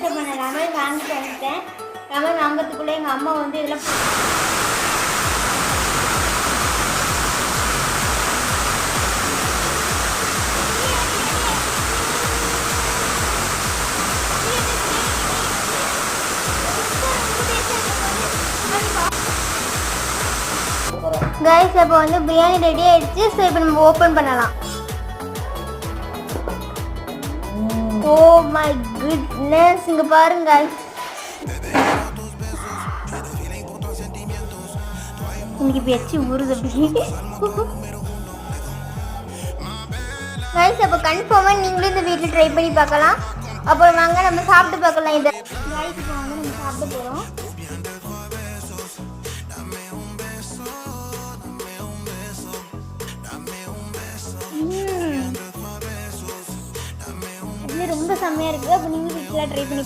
நான் லெமன் வாங்கிட்டு வந்துட்டேன். லெமன் வாங்கிறதுக்குள்ளே எங்கள் அம்மா வந்து இதில் கைஸ் இப்போ வந்து பிரியாணி ரெடி ஆயிடுச்சு. ஸோ இப்போ நம்ம ஓப்பன் பண்ணலாம். ஓ மை குட்னஸ், இங்கே பாருங்க இன்னைக்கு பேச்சு ஊறுது அப்படி. கைஸ் அப்போ கன்ஃபார்மாக நீங்களும் இந்த வீட்டில் ட்ரை பண்ணி பார்க்கலாம். அப்புறம் வாங்க நம்ம சாப்பிட்டு பார்க்கலாம். இதை கைஸ் இப்போ வந்து நம்ம சாப்பிட போகிறோம். ரொம்ப செம்மையாக இருக்குது. அப்போ நீங்களும் வீட்டில் ட்ரை பண்ணி